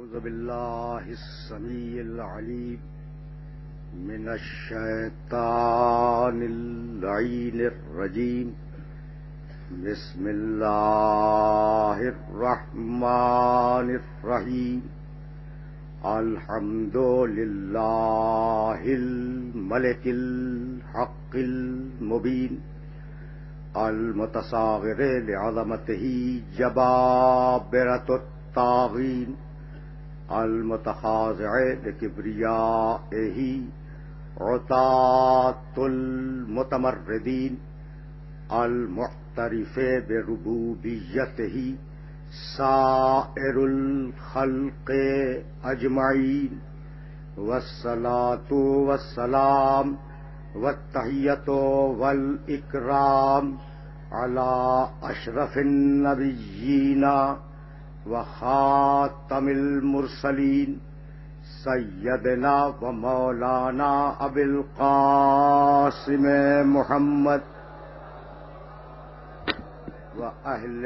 أعوذ بالله السميع العليم من الشيطان اللعين الرجيم. بسم الله الرحمن الرحيم. الحمد لله الملك الحق المبين المتصاغر لعظمته جبابرة الطاغين المتخاضع لكبريائه عتاة المتمردين المعترف بربوبيته سائر الخلق أجمعين. والصلاة والسلام والتحية والإكرام على أشرف النبيين وخاتم المرسلين سيدنا ومولانا أبي القاسم محمد وأهل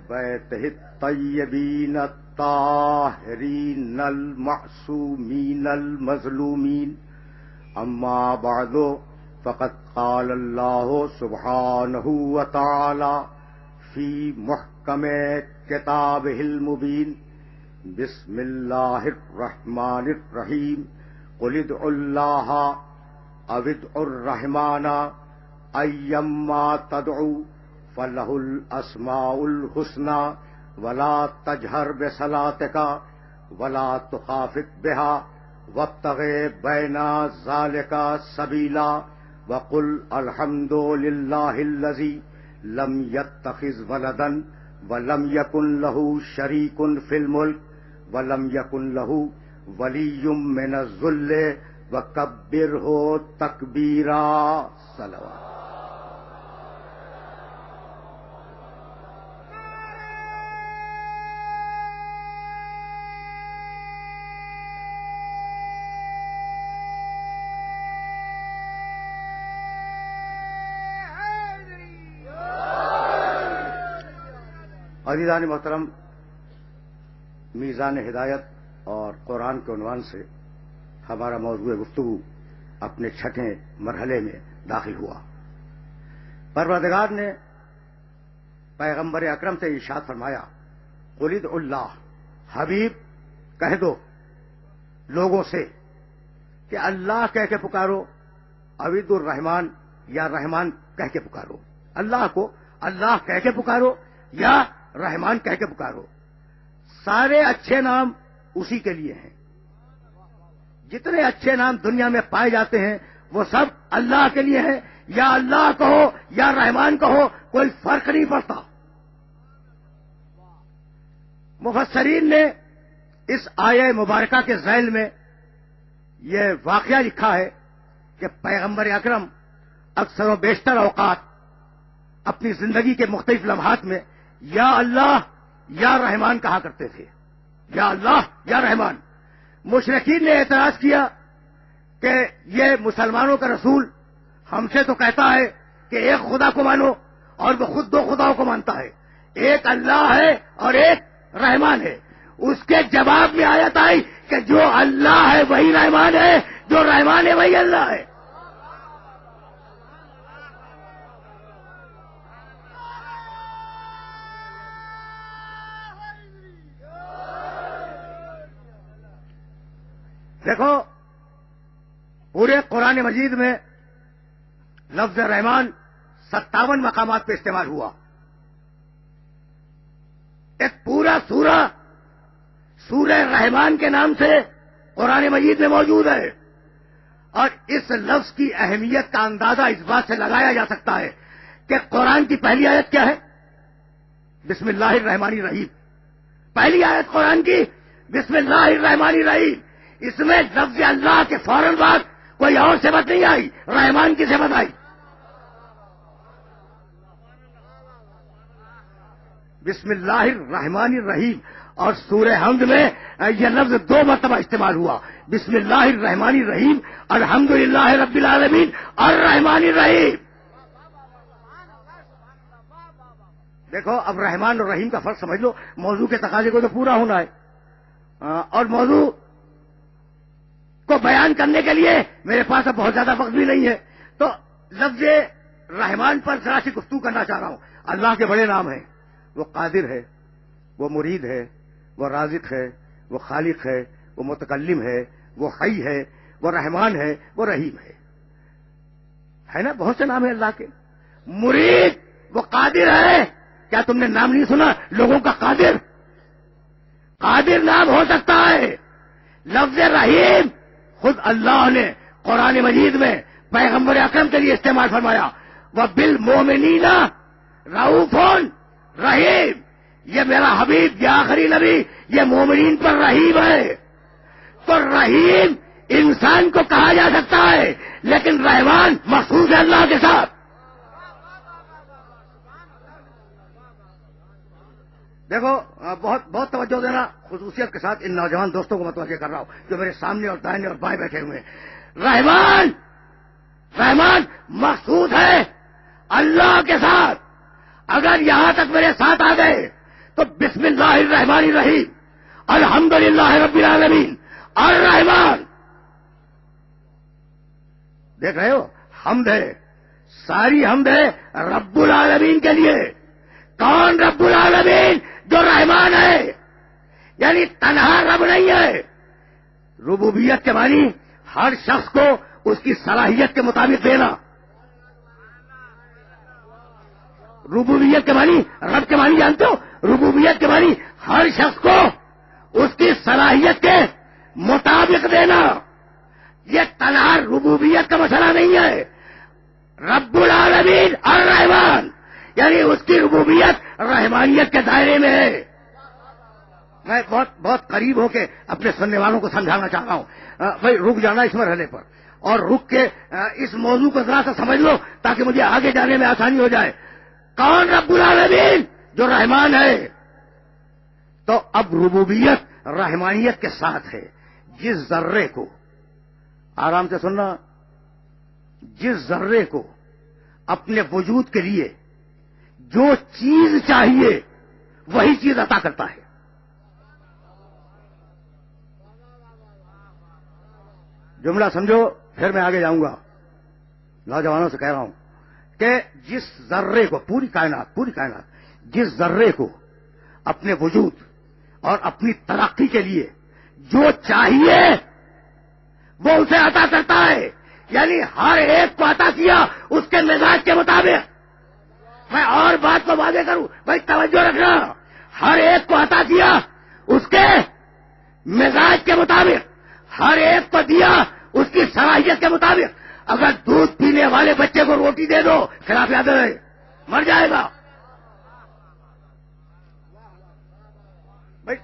بيته الطيبين الطاهرين المعصومين المظلومين. أما بعد، فقد قال الله سبحانه وتعالى في محكم كتابه المبين: بسم الله الرحمن الرحيم. قل ادعوا الله أو ادعوا الرحمن أيما تدعوا فله الأسماء الحسنى ولا تجهر بصلاتك ولا تخافت بها وابتغ بين ذلك سبيلا وقل الحمد لله الذي لم يتخذ ولدا ولم يكن له شريك في الملك ولم يكن له ولي من الذل وكبره تكبيرا. صلوات. عزیزان محترم، میزان ہدایت اور قرآن کے عنوان سے ہمارا موضوع گفتگو اپنے چھٹے مرحلے میں داخل ہوا. پروردگار نے پیغمبر اکرم سے ارشاد فرمایا: قل ادعوا اللہ، حبیب کہہ دو لوگوں سے کہ اللہ کہہ کے پکارو، اوید الرحمان یا رحمان کہہ کے پکارو. اللہ کو اللہ کہہ کے پکارو یا رحمان کہہ کے پکارو. سارے اچھے نام اسی کے لیے ہیں. جتنے اچھے نام دنیا میں پائے جاتے ہیں وہ سب اللہ کے لیے ہیں. یا اللہ کہو یا رحمان کہو، کوئی فرق نہیں پڑتا. مفسرین نے اس آیہ مبارکہ کے ذیل میں یہ واقعہ لکھا ہے کہ پیغمبر اکرم اکثر و بیشتر اوقات اپنی زندگی کے مختلف لمحات میں یا اللہ یا رحمان کہا کرتے تھے. یا اللہ یا رحمان. مشرکین نے اعتراض کیا کہ یہ مسلمانوں کا رسول ہم سے تو کہتا ہے کہ ایک خدا کو مانو اور وہ خود دو خداؤں کو مانتا ہے. ایک اللہ ہے اور ایک رحمان ہے. اس کے جواب میں آیت آئی کہ جو اللہ ہے وہی رحمان ہے، جو رحمان ہے وہی اللہ ہے. دیکھو، پورے قرآن مجید میں لفظ رحمان 57 مقامات پہ استعمال ہوا. ایک پورا سورہ رحمان کے نام سے قرآن مجید میں موجود ہے. اور اس لفظ کی اہمیت کا اندازہ اس بات سے لگایا جا سکتا ہے کہ قرآن کی پہلی آیت کیا ہے؟ بسم اللہ الرحمن الرحیم. پہلی آیت قرآن کی بسم اللہ الرحمن الرحیم. اس میں لفظ اللہ کے فوراً بعد کوئی اور صفت نہیں آئی، رحمان کی صفت آئی. بسم اللہ الرحمن الرحیم. اور سورہ حمد میں یہ لفظ 2 مرتبہ استعمال ہوا. بسم اللہ الرحمن الرحیم، الحمدللہ رب العالمین الرحمن الرحیم. دیکھو اب رحمان اور رحیم کا فرق سمجھ لو، موضوع کے تقاضے کو تو پورا ہونا ہے. اور موضوع کو بیان کرنے کے لیے میرے پاس اب بہت زیادہ وقت بھی نہیں ہے، تو لفظ رحمان پر ذرا سی گفتگو کرنا چاہ رہا ہوں۔ اللہ کے بڑے نام ہیں، وہ قادر ہے، وہ مرید ہے، وہ رازق ہے، وہ خالق ہے، وہ متکلم ہے، وہ حی ہے، وہ رحمان ہے، وہ رحیم ہے نا؟ بہت سے نام ہیں اللہ کے۔ مرید وہ قادر ہے، کیا تم نے نام نہیں سنا لوگوں کا؟ قادر قادر نام ہو سکتا ہے۔ لفظ رحیم خود اللہ نے قرآن مجید میں پیغمبر اکرم کے لیے استعمال فرمایا، وَبِالْمُؤْمِنِينَ رَءُوفٌ رحیم۔ یہ میرا حبیب، یہ آخری نبی، یہ مومنین پر رحیم ہے۔ تو رحیم انسان کو کہا جا سکتا ہے، لیکن رحمان مخصوص ہے اللہ کے ساتھ۔ دیکھو بہت توجہ دینا، خصوصیت کے ساتھ ان نوجوان دوستوں کو متوجہ کر رہا ہوں جو میرے سامنے اور دائیں اور بائیں بیٹھے ہوئے ہیں۔ رحمان مخصوص ہے اللہ کے ساتھ۔ اگر یہاں تک میرے ساتھ آ گئے تو بسم اللہ الرحمن الرحیم، الحمدللہ رب العالمین الرحمان، دیکھ رہے ہو؟ حمد ہے، ساری حمد ہے رب العالمین کے لیے۔ کون رب العالمین؟ جو رحمان ہے، یعنی تنہا رب نہیں ہے۔ ربوبیت کے معنی ہر شخص کو اس کی صلاحیت کے مطابق دینا۔ ربوبیت کے معنی، رب کے معنی جانتے ہو؟ ربوبیت کے معنی ہر شخص کو اس کی صلاحیت کے مطابق دینا۔ یہ تنہا ربوبیت کا مسئلہ نہیں ہے۔ رب العالمین الرحمان، یعنی اس کی ربوبیت رحمانیت کے دائرے میں ہے۔ میں بہت قریب ہو کے اپنے سننے والوں کو سمجھانا چاہ رہا ہوں۔ بھائی رک جانا اس مرحلے پر، اور رک کے اس موضوع کو ذرا سا سمجھ لو تاکہ مجھے آگے جانے میں آسانی ہو جائے۔ کون رب العالمین؟ جو رحمان ہے۔ تو اب ربوبیت رحمانیت کے ساتھ ہے۔ جس ذرے کو، آرام سے سننا، جس ذرے کو اپنے وجود کے لیے جو چیز چاہیے وہی چیز عطا کرتا ہے۔ جملہ سمجھو، پھر میں آگے جاؤں گا۔ نوجوانوں سے کہہ رہا ہوں کہ جس ذرے کو، پوری کائنات جس ذرے کو اپنے وجود اور اپنی ترقی کے لیے جو چاہیے وہ اسے عطا کرتا ہے، یعنی ہر ایک کو عطا کیا اس کے مزاج کے مطابق۔ میں اور بات کو واضح کروں، بھائی توجہ رکھنا، ہر ایک کو عطا کیا اس کے مزاج کے مطابق، ہر ایک کو دیا اس کی صلاحیت کے مطابق۔ اگر دودھ پینے والے بچے کو روٹی دے دو، خلاف عادت ہے، مر جائے گا۔ بھائی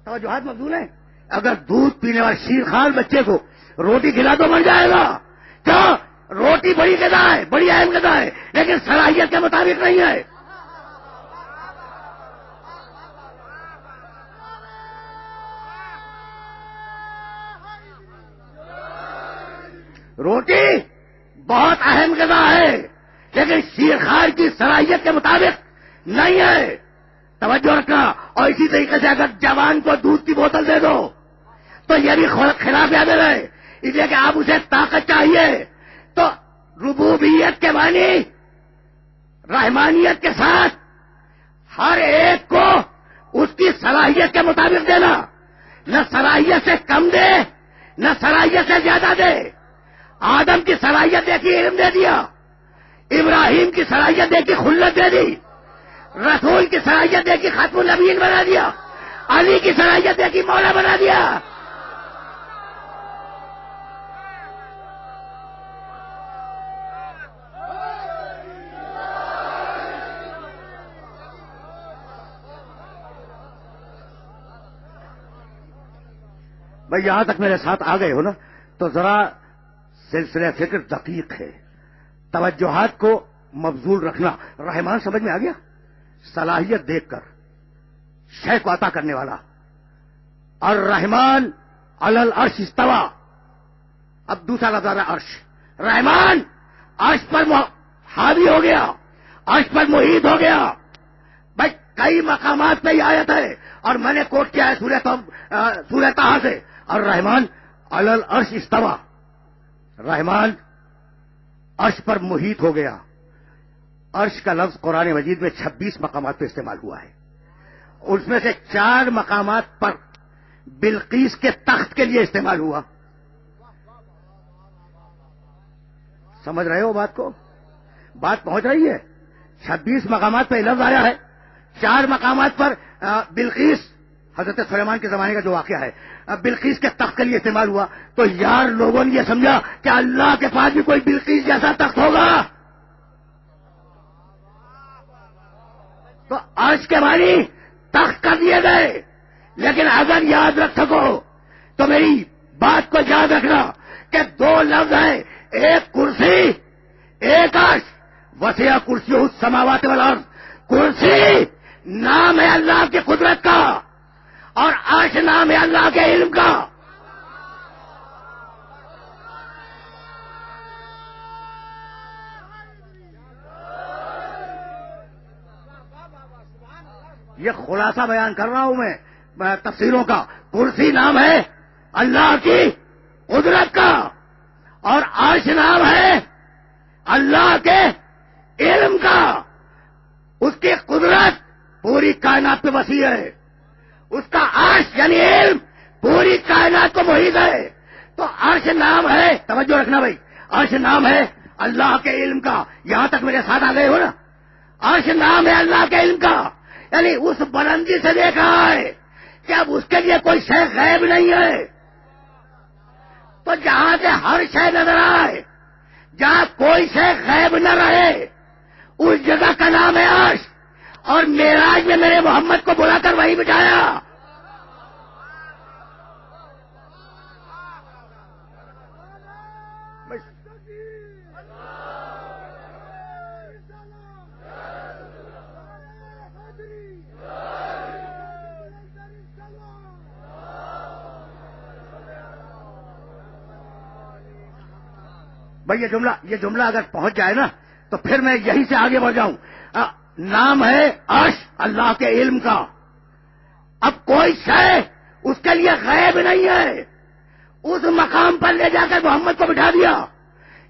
توجہات مبذول ہیں۔ اگر دودھ پینے والے شیرخوار بچے کو روٹی کھلا دو، مر جائے گا۔ کیوں؟ روٹی بڑی غذا ہے، بڑی اہم غذا ہے، لیکن صلاحیت کے مطابق نہیں ہے۔ روٹی بہت اہم غذا ہے، لیکن شیرخوار کی صلاحیت کے مطابق نہیں ہے۔ توجہ رکھنا۔ اور اسی طریقے سے اگر جوان کو دودھ کی بوتل دے دو تو یہ بھی خلاف عادت ہے، اس لیے کہ آپ اسے طاقت چاہیے۔ تو ربوبیت کے معنی رحمانیت کے ساتھ ہر ایک کو اس کی صلاحیت کے مطابق دینا، نہ صلاحیت سے کم دے نہ صلاحیت سے زیادہ دے۔ آدم کی صلاحیت دیکھی، علم دے دیا۔ ابراہیم کی صلاحیت دیکھی، خلت دے دی۔ رسول کی صلاحیت دیکھی، خاتم النبیین بنا دیا۔ علی کی صلاحیت دیکھی، مولا بنا دیا۔ بھائی یہاں تک میرے ساتھ آ گئے ہو نا، تو ذرا سلسلہ فکر دقیق ہے، توجہات کو مبذول رکھنا۔ رحمان سمجھ میں آ گیا؟ صلاحیت دیکھ کر شے کو عطا کرنے والا۔ الرحمن علی العرش استوى۔ اب دوسرا لفظ ہے عرش۔ رحمان عرش پر حاوی ہو گیا، عرش پر محیط ہو گیا۔ بھائی کئی مقامات پہ یہ آیت ہے اور میں نے کوٹ کیا ہے سورہ طٰہٰ سے، الرحمن علی العرش استویٰ، رحمان عرش پر محیط ہو گیا۔ عرش کا لفظ قرآن مجید میں 26 مقامات پہ استعمال ہوا ہے، اس میں سے 4 مقامات پر بلقیس کے تخت کے لیے استعمال ہوا۔ سمجھ رہے ہو بات کو؟ بات پہنچ رہی ہے؟ 26 مقامات پہ لفظ آیا ہے، 4 مقامات پر بلقیس، حضرت سلیمان کے زمانے کا جو واقعہ ہے، بلقیس کے تخت کے لیے استعمال ہوا۔ تو یار لوگوں نے یہ سمجھا کہ اللہ کے پاس بھی کوئی بلقیس جیسا تخت ہوگا، تو عرش کے معنی تخت کر دیے گئے۔ لیکن اگر یاد رکھ سکو تو میری بات کو یاد رکھنا کہ 2 لفظ ہیں، ایک کرسی، ایک عرش۔ وسع کرسی السماوات والارض، کرسی نام ہے اللہ کی قدرت کا اور عرش نام ہے اللہ کے علم کا۔ یہ خلاصہ بیان کر رہا ہوں میں تفسیروں کا۔ کرسی نام ہے اللہ کی قدرت کا اور عرش نام ہے اللہ کے علم کا۔ اس کی قدرت پوری کائنات پہ وسیع ہے، اس کا عرش یعنی علم پوری کائنات کو محیط ہے۔ تو عرش نام ہے، توجہ رکھنا بھائی، عرش نام ہے اللہ کے علم کا۔ یہاں تک میرے ساتھ آ گئے ہو نا؟ عرش نام ہے اللہ کے علم کا، یعنی اس بلندی سے دیکھ رہا ہے کہ اب اس کے لیے کوئی شے غیب نہیں ہے۔ تو جہاں سے ہر شے نظر آئے، جہاں کوئی شے غیب نہ رہے، اس جگہ کا نام ہے عرش۔ اور معراج میں میرے محمد کو بلا کر وہیں بٹھایا۔ بھائی یہ جملہ اگر پہنچ جائے نا تو پھر میں یہیں سے آگے بڑھ جاؤں۔ نام ہے عرش اللہ کے علم کا۔ اب کوئی شے اس کے لیے غیب نہیں ہے۔ اس مقام پر لے جا کر محمد کو بٹھا دیا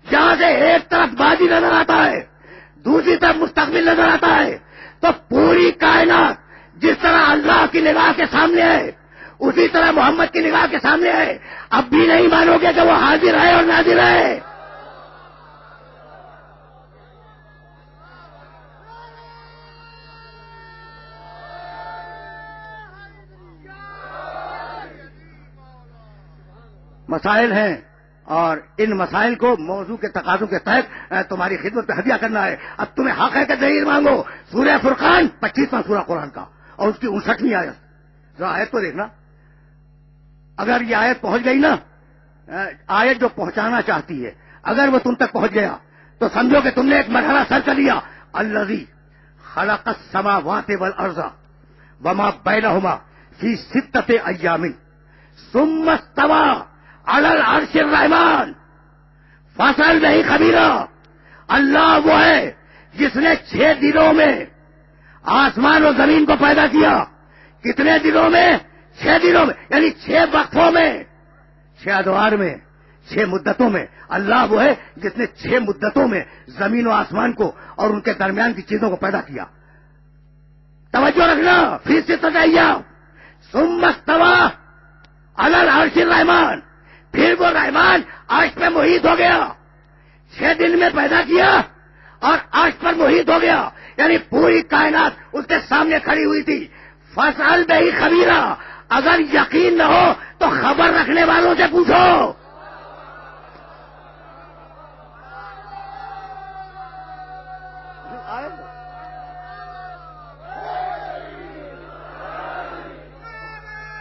جہاں سے ایک طرف بادی نظر آتا ہے، دوسری طرف مستقبل نظر آتا ہے۔ تو پوری کائنات جس طرح اللہ کی نگاہ کے سامنے ہے اسی طرح محمد کی نگاہ کے سامنے ہے۔ اب بھی نہیں مانو گے کہ وہ حاضر ہے اور ناظر ہے۔ مسائل ہیں اور ان مسائل کو موضوع کے تقاضوں کے تحت تمہاری خدمت میں ہدیہ کرنا ہے۔ اب تمہیں حق ہے کہ دلیل مانگو۔ سورہ فرقان 25واں سورہ قرآن کا اور اس کی 59ویں آیت، ذرا آیت تو دیکھنا۔ اگر یہ آیت پہنچ گئی نا، آیت جو پہنچانا چاہتی ہے اگر وہ تم تک پہنچ گیا تو سمجھو کہ تم نے ایک مرحلہ سر کر لیا۔ الذی خلق السماوات والارض وما بینہما فی 6 ایام ثم استوی علی العرش الرحمن فصل نہیں خبیرہ۔ اللہ وہ ہے جس نے 6 دنوں میں آسمان و زمین کو پیدا کیا۔ کتنے دنوں میں؟ 6 دنوں میں، یعنی 6 وقفوں میں، 6 ادوار میں، 6 مدتوں میں۔ اللہ وہ ہے جس نے 6 مدتوں میں زمین و آسمان کو اور ان کے درمیان کی چیزوں کو پیدا کیا۔ توجہ رکھنا، فی 6 ایام ثم استوی علی العرش الرحمن، پھر وہ رحمان عرش پہ محیط ہو گیا۔ 6 دن میں پیدا کیا اور عرش پر محیط ہو گیا، یعنی پوری کائنات اس کے سامنے کھڑی ہوئی تھی۔ فاسأل بہ خبیرہ، اگر یقین نہ ہو تو خبر رکھنے والوں سے پوچھو۔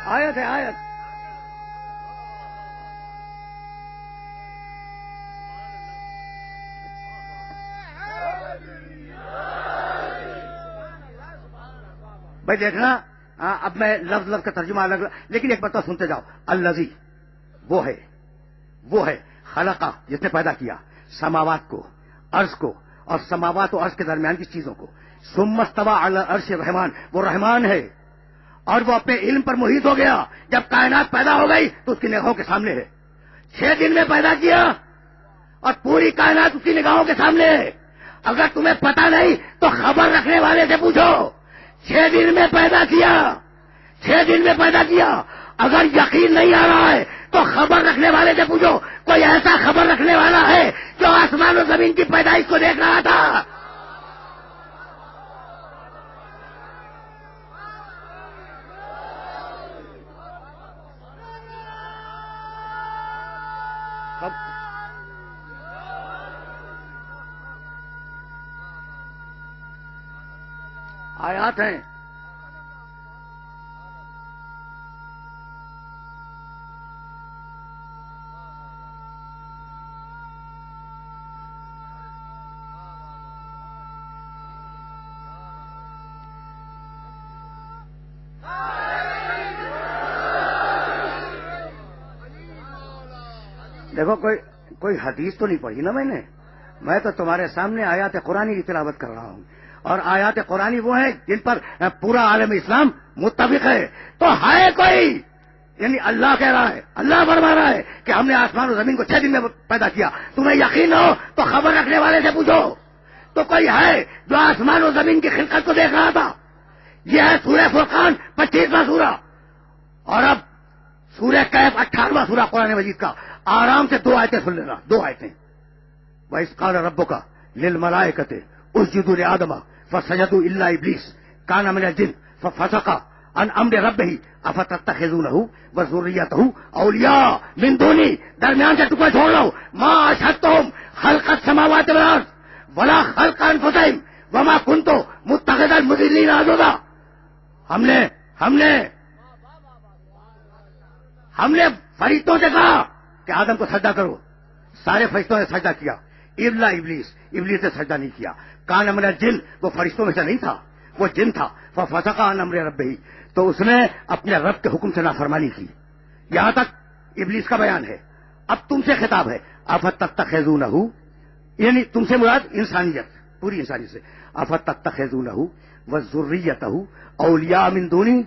آیت ہے آیت۔ بھائی دیکھنا، اب میں لفظ لفظ کا ترجمہ الگ، لیکن ایک بات سنتے جاؤ۔ الذی وہ ہے خلقہ جس نے پیدا کیا، سماوات کو، عرض کو، اور سماوات و عرض کے درمیان کی چیزوں کو، ثم استوى علی العرش الرحمن، وہ رحمان ہے اور وہ اپنے علم پر محیط ہو گیا. جب کائنات پیدا ہو گئی تو اس کی نگاہوں کے سامنے ہے. 6 دن میں پیدا کیا اور پوری کائنات اس کی نگاہوں کے سامنے ہے. اگر تمہیں پتہ نہیں تو خبر رکھنے والے سے پوچھو. 6 دن میں پیدا کیا، 6 دن میں پیدا کیا. اگر یقین نہیں آ رہا ہے تو خبر رکھنے والے سے پوچھو. کوئی ایسا خبر رکھنے والا ہے جو آسمان و زمین کی پیدائش کو دیکھ رہا تھا؟ آیات ہیں. دیکھو کوئی حدیث تو نہیں پڑھی نا میں تو تمہارے سامنے آیات قرآنی کی تلاوت کر رہا ہوں. اور آیات قرآنی وہ ہیں جن پر پورا عالم اسلام متفق ہے. تو ہے کوئی، یعنی اللہ کہہ رہا ہے، اللہ فرما رہا ہے کہ ہم نے آسمان و زمین کو 6 دن میں پیدا کیا. تمہیں یقین ہو تو خبر رکھنے والے سے پوچھو. تو کوئی ہے جو آسمان و زمین کی خلقت کو دیکھ رہا تھا؟ یہ ہے سورہ فرقان 25واں سورہ. اور اب سورہ کہف 18واں سورہ قرآن مجید کا. آرام سے 2 آیتیں سن لینا، 2 آیتیں. وَإِذْ قَالَ رَبُّكَ لِلْمَلَائِكَةِ اسْجُدُوا لِآدَمَ فَسَجَدُوا إِلَّا إِبْلِيسَ كَانَ مِنَ الْجِنِّ فَفَسَقَ عَنْ أَمْرِ رَبِّهِ أَفَتَتَّخِذُونَهُ وَذُرِّيَّتَهُ أَوْلِيَاءَ مِنْ دُونِي. درمیان سے ٹکڑا چھوڑ لو. مَا أَشْهَدتُّهُمْ خَلْقَ السَّمَاوَاتِ وَالْأَرْضِ وَلَا خَلْقَ أَنفُسِهِمْ وَمَا كُنتُ مُتَّخِذَ الْمُضِلِّينَ عَضُدًا. ہم نے فرشتوں سے کہا کہ آدم کو سجدہ کرو. سارے فرشتوں نے سجدہ کیا الا ابلیس نے سجدہ نہیں کیا. کان من الجن، وہ فرشتوں میں سے نہیں تھا، وہ جن تھا. ففسق عن امر ربہ، تو اس نے اپنے رب کے حکم سے نافرمانی کی. یہاں تک ابلیس کا بیان ہے. اب تم سے خطاب ہے. افتتخذونہ، یعنی تم سے مراد انسانیت، پوری انسانیت سے. افتتخذونہ وذریتہ اولیاء من دونی،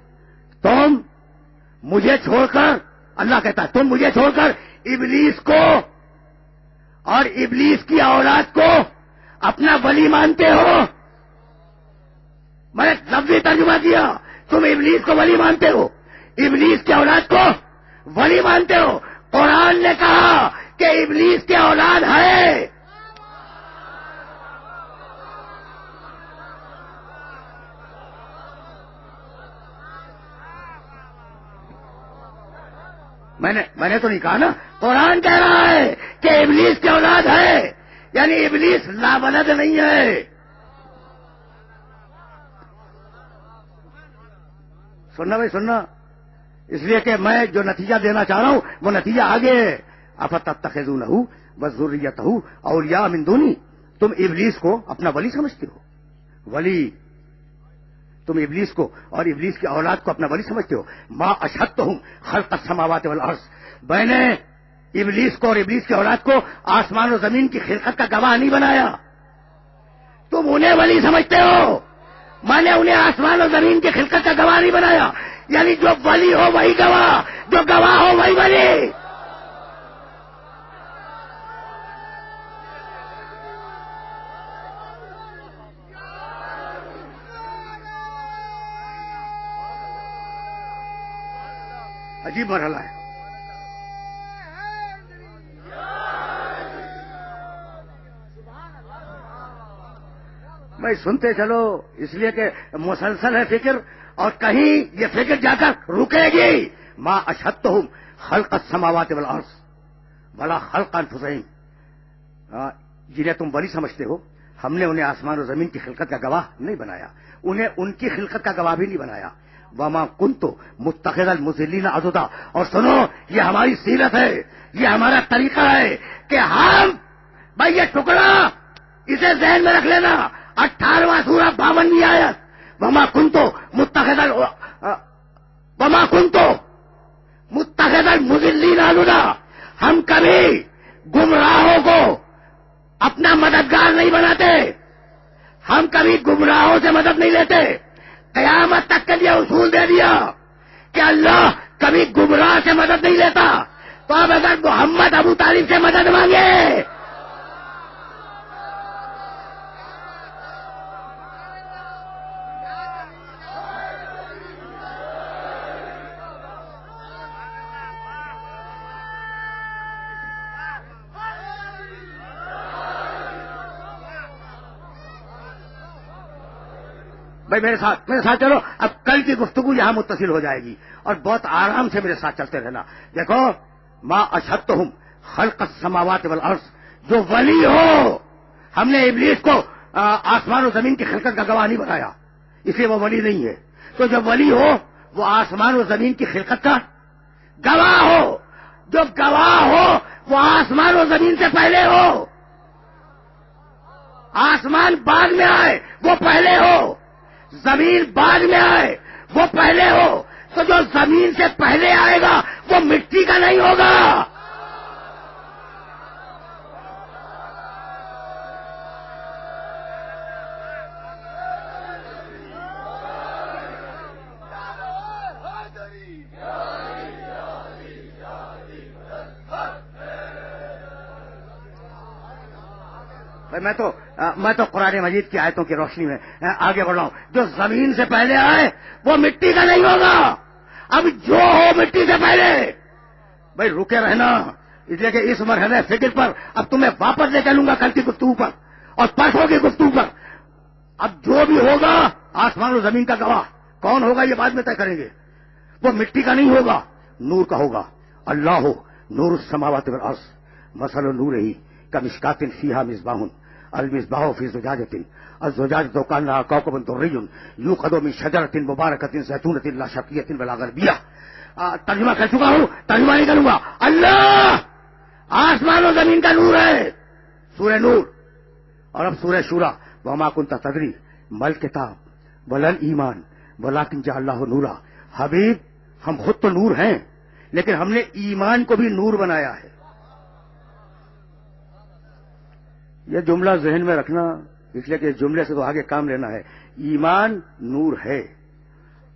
تم مجھے چھوڑ کر، اللہ کہتا ہے تم مجھے چھوڑ کر ابلیس کو اور ابلیس کی اولاد کو اپنا ولی مانتے ہو. میں نے لفظی ترجمہ کیا، تم ابلیس کو ولی مانتے ہو، ابلیس کی اولاد کو ولی مانتے ہو. قرآن نے کہا کہ ابلیس کی اولاد ہے. میں نے تو نہیں کہا نا، قرآن کہہ رہا ہے کہ ابلیس کی اولاد ہے، یعنی ابلیس لابلد نہیں ہے. سننا بھائی سننا، اس لیے کہ میں جو نتیجہ دینا چاہ رہا ہوں وہ نتیجہ آگے ہے. افتتخذونہ وذریتہ اولیاء من دونی، تم ابلیس کو اپنا ولی سمجھتے ہو. ولی، تم ابلیس کو اور ابلیس کی اولاد کو اپنا ولی سمجھتے ہو. ما اشہدتہم خلق السماوات والارض، میں نے ابلیس کو اور ابلیس کی اولاد کو آسمان و زمین کی خلقت کا گواہ نہیں بنایا. تم انہیں ولی سمجھتے ہو، میں نے انہیں آسمان و زمین کی خلقت کا گواہ نہیں بنایا. یعنی جو ولی ہو وہی گواہ، جو گواہ ہو وہی ولی. عجیب مرحلہ ہے. بھائی سنتے چلو، اس لیے کہ مسلسل ہے فکر، اور کہیں یہ فکر جا کر رکے گی. ما اشہدتہم خلق السماوات والارض ولا خلق انفسہم، جنہیں تم ولی سمجھتے ہو، ہم نے انہیں آسمان و زمین کی خلقت کا گواہ نہیں بنایا، انہیں ان کی خلقت کا گواہ بھی نہیں بنایا. وما کنت متخذ المضلین عضدا، اور سنو یہ ہماری سیرت ہے، یہ ہمارا طریقہ ہے کہ ہم، بھائی یہ ٹکڑا اسے ذہن میں رکھ لینا، 18واں سورہ 52ویں آیت. وما کنت متخذ المضلین عضدا، ہم کبھی گمراہوں کو اپنا مددگار نہیں بناتے، ہم کبھی گمراہوں سے مدد نہیں لیتے. قیامت تک کے لیے اصول دے دیا کہ اللہ کبھی گمراہ سے مدد نہیں لیتا. تو اب اگر محمد ابو طالب سے مدد مانگے بھائی میرے ساتھ چلو. اب کل کی گفتگو یہاں متصل ہو جائے گی اور بہت آرام سے میرے ساتھ چلتے رہنا. دیکھو ما اشہدتہم خلق السماوات والارض، جو ولی ہو، ہم نے ابلیس کو آسمان و زمین کی خلقت کا گواہ نہیں بنایا، اس لیے وہ ولی نہیں ہے. تو جو ولی ہو وہ آسمان و زمین کی خلقت کا گواہ ہو. جو گواہ ہو وہ آسمان و زمین سے پہلے ہو. آسمان بعد میں آئے وہ پہلے ہو، زمین بعد میں آئے وہ پہلے ہو. تو جو زمین سے پہلے آئے گا وہ مٹی کا نہیں ہوگا. میں تو قرآن مجید کی آیتوں کی روشنی میں آگے بڑھ رہا ہوں. جو زمین سے پہلے آئے وہ مٹی کا نہیں ہوگا. اب جو ہو مٹی سے پہلے. بھائی رکے رہنا، اس لیے کہ اس مرحلے فکر پر اب تمہیں واپس لے چلوں گا کل کی گفتگو پر اور پرسوں کی گفتگو پر. اب جو بھی ہوگا آسمان و زمین کا گواہ کون ہوگا یہ بعد میں طے کریں گے. وہ مٹی کا نہیں ہوگا، نور کا ہوگا. اللہ نور السماوات والارض مثل نورہ کمشکاۃ فیہا مصباح المصباح فی زجاجۃ الزجاجۃ کأنہا کوکب دری یوقد من شجرۃ مبارکۃ زیتونۃ لا شرقیۃ ولا غربیہ. ترجمہ کر چکا ہوں، ترجمہ نہیں کروں گا. اللہ آسمان و زمین کا نور ہے، سورہ نور. اور اب سورہ شورى وما كنت تدری ما الکتاب ولا الایمان ولکن جعلناہ نورا. حبیب ہم خود تو نور ہیں لیکن ہم نے ایمان کو بھی نور بنایا ہے. یہ جملہ ذہن میں رکھنا، اس لیے کہ اس جملے سے تو آگے کام لینا ہے. ایمان نور ہے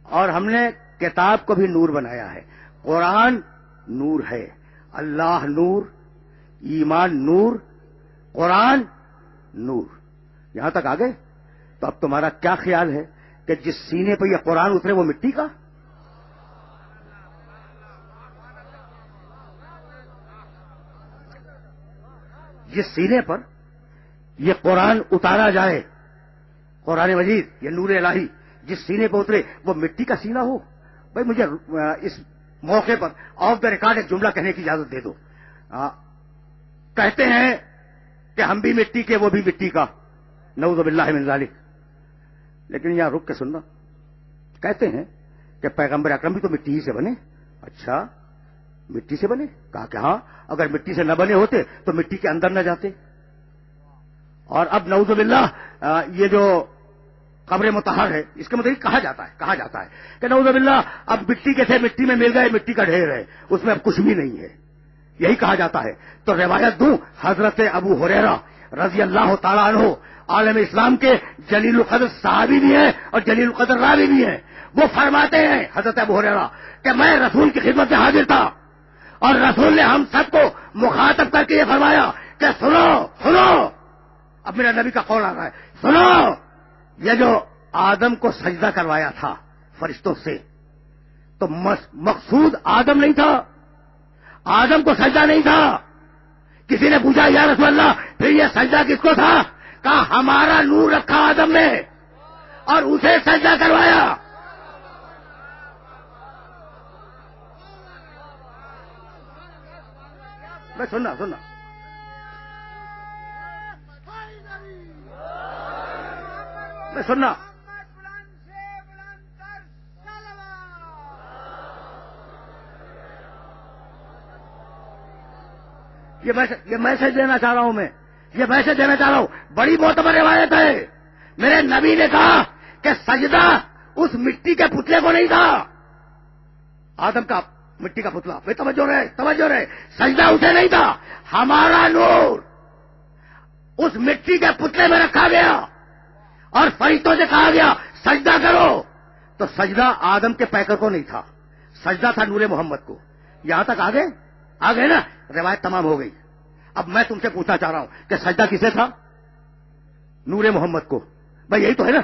اور ہم نے کتاب کو بھی نور بنایا ہے. قرآن نور ہے، اللہ نور، ایمان نور، قرآن نور. یہاں تک آگے. تو اب تمہارا کیا خیال ہے کہ جس سینے پہ یہ قرآن اترے وہ مٹی کا؟ جس سینے پر یہ قرآن اتارا جائے، قرآن مجید، یہ نور الہی جس سینے پہ اترے وہ مٹی کا سینہ ہو. بھائی مجھے اس موقع پر آف دا ریکارڈ ایک جملہ کہنے کی اجازت دے دو. کہتے ہیں کہ ہم بھی مٹی کے وہ بھی مٹی کا، نعوذ باللہ من ذالک. لیکن یہاں رک کے سننا. کہتے ہیں کہ پیغمبر اکرم بھی تو مٹی ہی سے بنے. اچھا مٹی سے بنے؟ کہا کہ ہاں، اگر مٹی سے نہ بنے ہوتے تو مٹی کے اندر نہ جاتے. اور اب نعوذ باللہ یہ جو قبر مطہر ہے اس کے متعلق کہا جاتا ہے کہ نعوذ باللہ اب مٹی کے تھے مٹی میں مل گئے، مٹی کا ڈھیر ہے، اس میں اب کچھ بھی نہیں ہے، یہی کہا جاتا ہے. تو روایت دوں، حضرت ابو ہریرہ رضی اللہ تعالیٰ عنہ عالم اسلام کے جلیل القدر صحابی بھی ہیں اور جلیل القدر راوی بھی ہیں. وہ فرماتے ہیں حضرت ابو ہریرہ کہ میں رسول کی خدمت میں حاضر تھا اور رسول نے ہم سب کو مخاطب کر کے یہ فرمایا کہ سنو. اب میرا نبی کا قول آ رہا ہے، سنو. یہ جو آدم کو سجدہ کروایا تھا فرشتوں سے، تو مقصود آدم نہیں تھا، آدم کو سجدہ نہیں تھا. کسی نے پوچھا یا رسول اللہ پھر یہ سجدہ کس کو تھا؟ کہا ہمارا نور رکھا آدم نے اور اسے سجدہ کروایا. میں سننا یہ میسج دینا چاہ رہا ہوں. بڑی معتبر روایت ہے. میرے نبی نے کہا کہ سجدہ اس مٹی کے پتلے کو نہیں تھا، آدم کا مٹی کا پتلا. بھائی توجہ رہے. سجدہ اسے نہیں تھا، ہمارا نور اس مٹی کے پتلے میں رکھا گیا اور فرشتوں سے کہا گیا سجدہ کرو، تو سجدہ آدم کے پیکر کو نہیں تھا، سجدہ تھا نور محمد کو. یہاں تک آ گئے نا، روایت تمام ہو گئی. اب میں تم سے پوچھنا چاہ رہا ہوں کہ سجدہ کسے تھا؟ نور محمد کو. بھائی یہی تو ہے نا،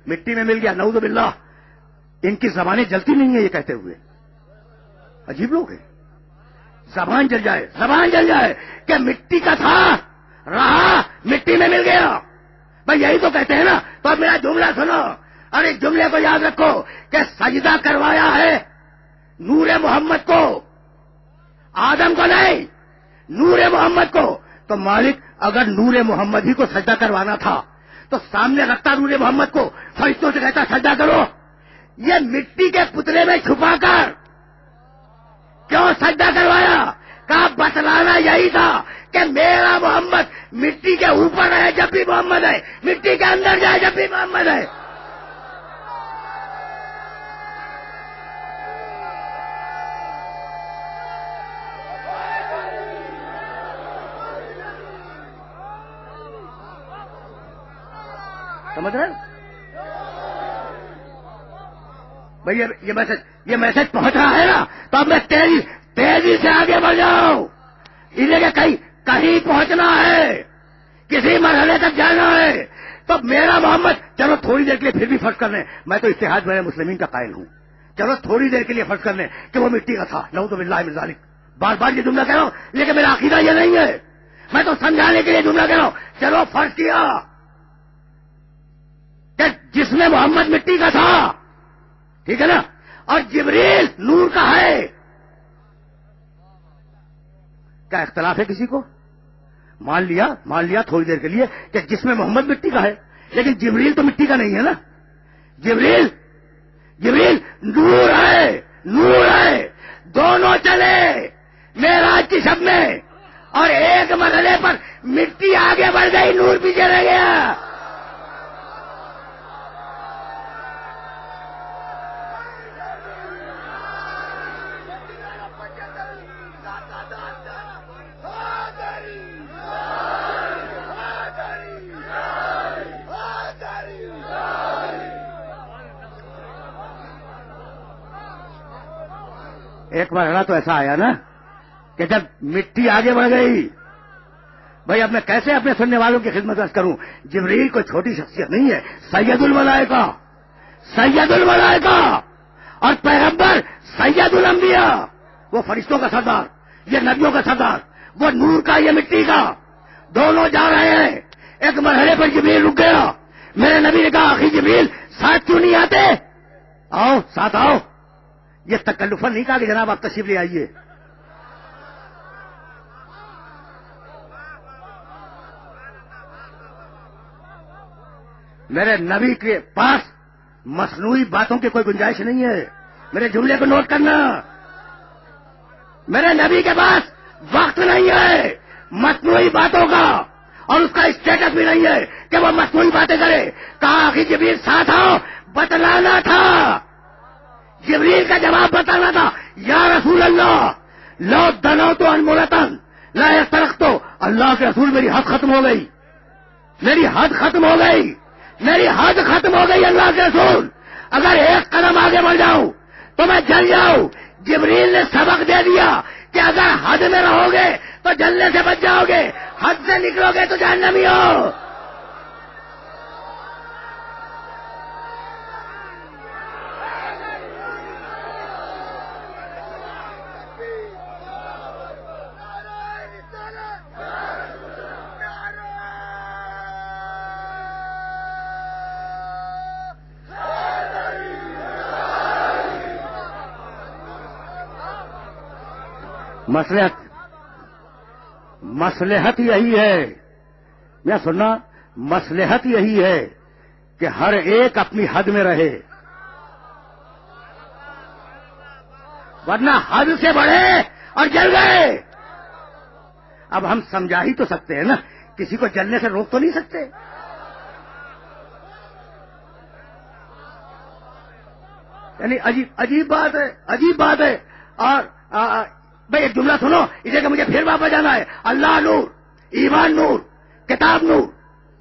مٹی میں مل گیا، نعوذ باللہ. ان کی زبانیں جلتی نہیں ہیں یہ کہتے ہوئے. عجیب لوگ ہیں. زبان جل جائے کہ مٹی کا تھا، رہا مٹی میں مل گیا. بھائی یہی تو کہتے ہیں نا. تو اب میرا جملہ سنو اور اس جملے کو یاد رکھو کہ سجدہ کروایا ہے نور محمد کو، آدم کو نہیں، نور محمد کو. تو مالک اگر نور محمد ہی کو سجدہ کروانا تھا تو سامنے رکھتا نور محمد کو، فرشتوں سے کہتا سجدہ کرو. یہ مٹی کے پتلے میں چھپا کر کیوں سجدہ کروایا؟ کہا بتلانا یہی تھا کہ میرا محمد مٹی کے اوپر ہے جب بھی محمد ہے، مٹی کے اندر جائے جب بھی محمد ہے. سمجھ رہے بھائی؟ یہ میسج پہنچ رہا ہے نا، تو اب میں تیزی سے آگے بڑھ جاؤں. انہیں کہیں پہنچنا ہے، کسی مرحلے تک جانا ہے. تو میرا محمد، چلو تھوڑی دیر کے لیے پھر بھی فرض کر لیں، میں تو اتحاد میں مسلمین کا قائل ہوں، چلو تھوڑی دیر کے لیے فرض کر لیں کہ وہ مٹی کا تھا، نعوذ باللہ من ذالک. بار بار یہ جملہ کہہ رہا ہوں، لیکن میرا عقیدہ یہ نہیں ہے، میں تو سمجھانے کے لیے جملہ کہہ رہا ہوں. چلو فرض کیا کہ جس میں محمد مٹی کا تھا، ٹھیک ہے نا، اور جبریل نور کا ہے. کیا اختلاف ہے کسی کو؟ مان لیا تھوڑی دیر کے لیے کہ جس میں محمد مٹی کا ہے، لیکن جبریل تو مٹی کا نہیں ہے نا. جبریل نور ہے. دونوں چلے معراج کی شب میں، اور ایک مرحلے پر مٹی آگے بڑھ گئی، نور پیچھے رہ گیا. ایک مرحلہ تو ایسا آیا نا کہ جب مٹی آگے بڑھ گئی. بھائی اب میں کیسے اپنے سننے والوں کی خدمت عرض کروں؟ جبریل کوئی چھوٹی شخصیت نہیں ہے، سید الملائکہ اور پیغمبر سید الانبیاء. وہ فرشتوں کا سردار، یہ نبیوں کا سردار، وہ نور کا، یہ مٹی کا. دونوں جا رہے ہیں. ایک مرحلے پر جبریل رک گیا. میرے نبی نے کہا آخری جبریل ساتھ کیوں نہیں آتے؟ آؤ ساتھ آؤ. یہ تکلفاً نہیں کہا کہ جناب آپ تشریف لے آئیے. میرے نبی کے پاس مصنوعی باتوں کی کوئی گنجائش نہیں ہے. میرے جملے کو نوٹ کرنا، میرے نبی کے پاس وقت نہیں ہے مصنوعی باتوں کا، اور اس کا اسٹیٹس بھی نہیں ہے کہ وہ مصنوعی باتیں کرے. کہا آخری جبریل ساتھ آؤ، بتلانا تھا. جبریل کا جواب بتانا تھا، یا رسول اللہ لو دنوت عن مرتن لا استرقت. اللہ کے رسول میری حد ختم ہو گئی، اللہ کے رسول. اگر ایک قدم آگے بڑھ جاؤں تو میں جل جاؤں. جبریل نے سبق دے دیا کہ اگر حد میں رہو گے تو جلنے سے بچ جاؤ گے، حد سے نکلو گے تو جہنمی ہو. مصلحت یہی ہے، یا سننا، مصلحت یہی ہے کہ ہر ایک اپنی حد میں رہے، ورنہ حد سے بڑھے اور جل گئے. اب ہم سمجھا ہی تو سکتے ہیں نا، کسی کو جلنے سے روک تو نہیں سکتے. یعنی عجیب بات ہے. اور بھائی ایک جملہ سنو، اسے کہ مجھے پھر واپس جانا ہے. اللہ نور، ایمان نور، کتاب نور،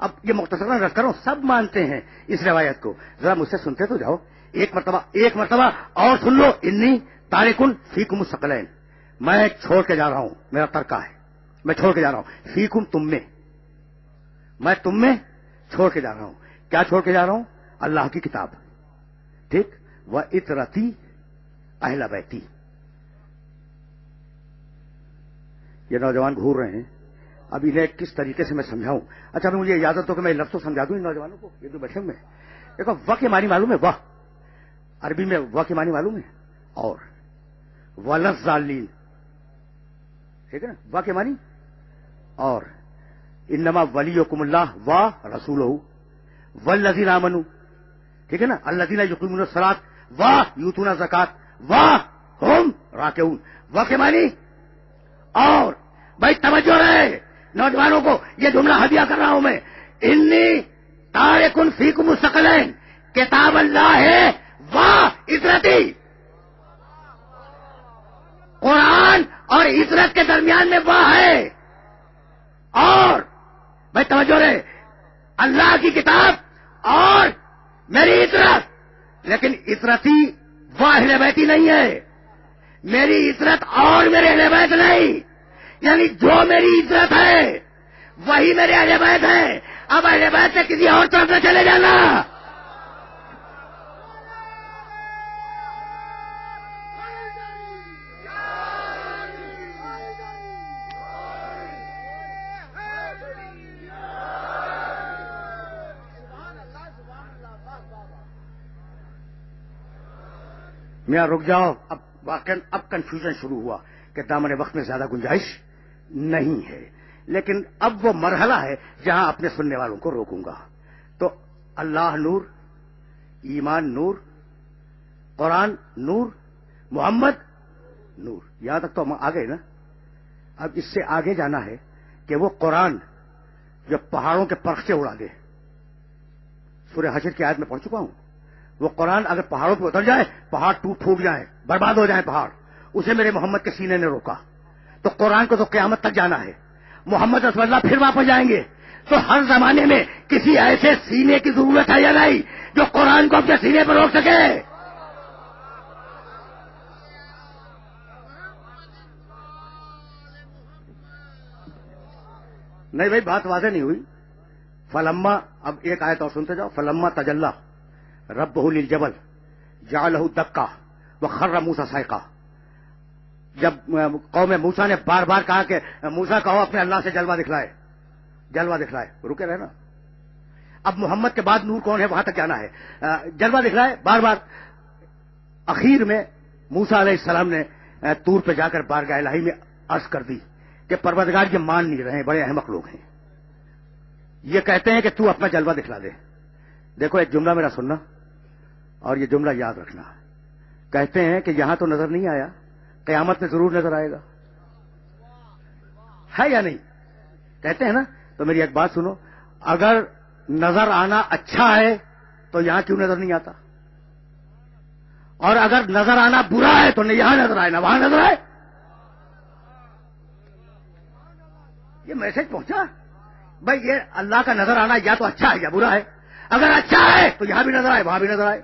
اب یہ مختصراً رکھ کر ہوں، سب مانتے ہیں اس روایت کو، ذرا مجھ سے سنتے تو جاؤ ایک مرتبہ اور سن لو. انی تارکن فیکم الثقلین، میں چھوڑ کے جا رہا ہوں، میرا ترکہ ہے، میں چھوڑ کے جا رہا ہوں. فیکم تم میں تم میں چھوڑ کے جا رہا ہوں. کیا چھوڑ کے جا رہا ہوں؟ اللہ کی کتاب، ٹھیک، و اطرتی اہل بیتی. یہ نوجوان گھور رہے ہیں، اب انہیں کس طریقے سے میں سمجھاؤں. اچھا مجھے اجازت ہو کہ میں لفظ سمجھا دوں ان نوجوانوں کو، یہ جو بیٹھے ہوئے ہیں. دیکھو واہ کے معنی معلوم ہے، واہ عربی میں واہ کے معنی معلوم ہے، اور ولضالین، ٹھیک ہے نا، واہ کے معنی. اور انما ولیکم اللہ و رسولہ والذین آمنوا، ٹھیک ہے نا، الذین یقیمون الصلاۃ و یؤتون الزکاۃ و ہم راکعون. واہ کے معنی. اور بھائی توجہ رہے نوجوانوں کو، یہ جملہ ہدیہ کر رہا ہوں میں. انی تارکن فیکم الثقلین، کتاب اللہ ہے و عطرتی. قرآن اور عطرت کے درمیان میں وہ ہے. اور بھائی توجہ رہے، اللہ کی کتاب اور میری عطرت. لیکن عطرتی وہ اہل بیتی نہیں ہے، میری عطرت اور میرے اہل بیت نہیں. یعنی جو میری عطرت ہے وہی میرے اہل بیت ہے. اب اہل بیت سے کسی اور طرف نہ چلے جانا. میاں رک جاؤ، اب واقعا اب کنفیوژن شروع ہوا کہ دامن وقت میں زیادہ گنجائش نہیں ہے. لیکن اب وہ مرحلہ ہے جہاں اپنے سننے والوں کو روکوں گا. تو اللہ نور، ایمان نور، قرآن نور، محمد نور، یہاں تک تو ہم آ گئے نا. اب اس سے آگے جانا ہے کہ وہ قرآن جو پہاڑوں کے پرخچے اڑا دے. سورہ حشر کی آیت میں پڑھ چکا ہوں. وہ قرآن اگر پہاڑوں پہ اتر جائے، پہاڑ ٹوٹ جائیں، برباد ہو جائیں پہاڑ، اسے میرے محمد کے سینے نے روکا. تو قرآن کو تو قیامت تک جانا ہے. محمد رسول اللہ پھر واپس جائیں گے. تو ہر زمانے میں کسی ایسے سینے کی ضرورت ہے یا نہیں جو قرآن کو اپنے سینے پر روک سکے؟ نہیں بھائی، بات واضح نہیں ہوئی. فلما، اب ایک آیت اور سنتے جاؤ. فلما تجلی ربہ للجبل جعلہ دکا وخر موسیٰ صعقا. جب قوم موسیٰ نے بار بار کہا کہ موسیٰ کہو اپنے اللہ سے جلوہ دکھلائے، رکے رہے نا. اب محمد کے بعد نور کون ہے وہاں تک جانا ہے. جلوہ دکھلائے بار بار. اخیر میں موسیٰ علیہ السلام نے طور پہ جا کر بارگاہ الہی میں عرض کر دی کہ پروردگار یہ مان نہیں رہے ہیں، بڑے احمق لوگ ہیں، یہ کہتے ہیں کہ تو اپنا جلوہ دکھلا دے. دیکھو ایک جملہ میرا سننا اور یہ جملہ یاد رکھنا. کہتے ہیں کہ یہاں تو نظر نہیں آیا، قیامت میں ضرور نظر آئے گا. ہے یا نہیں؟ کہتے ہیں نا. تو میری ایک بات سنو، اگر نظر آنا اچھا ہے تو یہاں کیوں نظر نہیں آتا؟ اور اگر نظر آنا برا ہے تو نہ یہاں نظر آئے نہ وہاں نظر آئے. یہ میسج پہنچا بھائی. یہ اللہ کا نظر آنا یا تو اچھا ہے یا برا ہے. اگر اچھا ہے تو یہاں بھی نظر آئے وہاں بھی نظر آئے،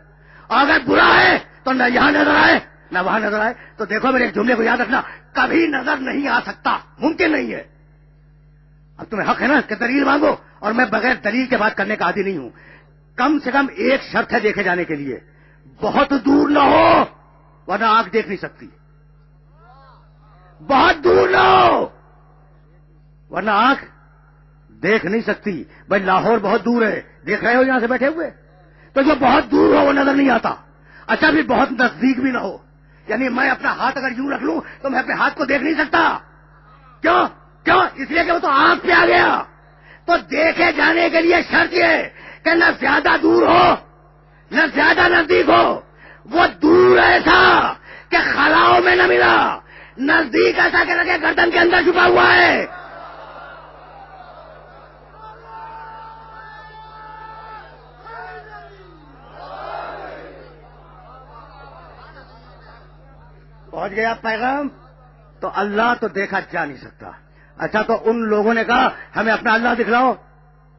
اور اگر برا ہے تو نہ یہاں نظر آئے نہ وہاں نظر آئے. تو دیکھو میرے ایک جملے کو یاد رکھنا، کبھی نظر نہیں آ سکتا، ممکن نہیں ہے. اب تمہیں حق ہے نا کہ دلیل مانگو، اور میں بغیر دلیل کے بات کرنے کا عادی نہیں ہوں. کم سے کم ایک شرط ہے دیکھے جانے کے لیے، بہت دور نہ ہو ورنہ آنکھ دیکھ نہیں سکتی. بہت دور نہ ہو ورنہ آنکھ دیکھ نہیں سکتی. بھائی لاہور بہت دور ہے، دیکھ رہے ہو یہاں سے بیٹھے ہوئے، تو جو بہت دور ہو وہ نظر نہیں آتا. اچھا بھی بہت نزدیک بھی نہ ہو، یعنی میں اپنا ہاتھ اگر یوں رکھ لوں تو میں اپنے ہاتھ کو دیکھ نہیں سکتا. کیوں؟ اس لیے کہ وہ تو آنکھ پہ آ گیا. تو دیکھے جانے کے لیے شرط یہ ہے کہ نہ زیادہ دور ہو نہ زیادہ نزدیک ہو. وہ دور ایسا کہ خلاؤں میں نہ ملا، نزدیک ایسا کہ لگے گردن کے اندر چھپا ہوا ہے. پہنچ گیا پیغام. تو اللہ تو دیکھا جا نہیں سکتا. اچھا تو ان لوگوں نے کہا ہمیں اپنا اللہ دکھلاؤ.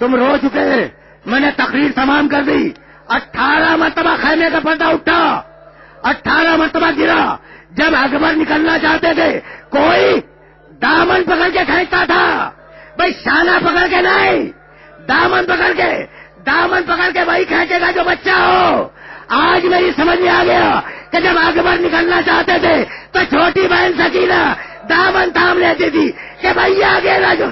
تم رو چکے، میں نے تقریر تمام کر دی، 18 مرتبہ خیمے کا پردہ اٹھا، 18 مرتبہ گرا، جب اکبر نکلنا چاہتے تھے کوئی دامن پکڑ کے کھینچتا تھا، بھائی شانہ پکڑ کے نہیں، دامن پکڑ کے وہی کھینچے گا جو بچہ ہو۔ آج میری سمجھ میں آ گیا کہ جب اکبر نکلنا چاہتے تھے تو چھوٹی بہن سکینہ دامن تھام لیتی تھی کہ بھائی آگے نہ جو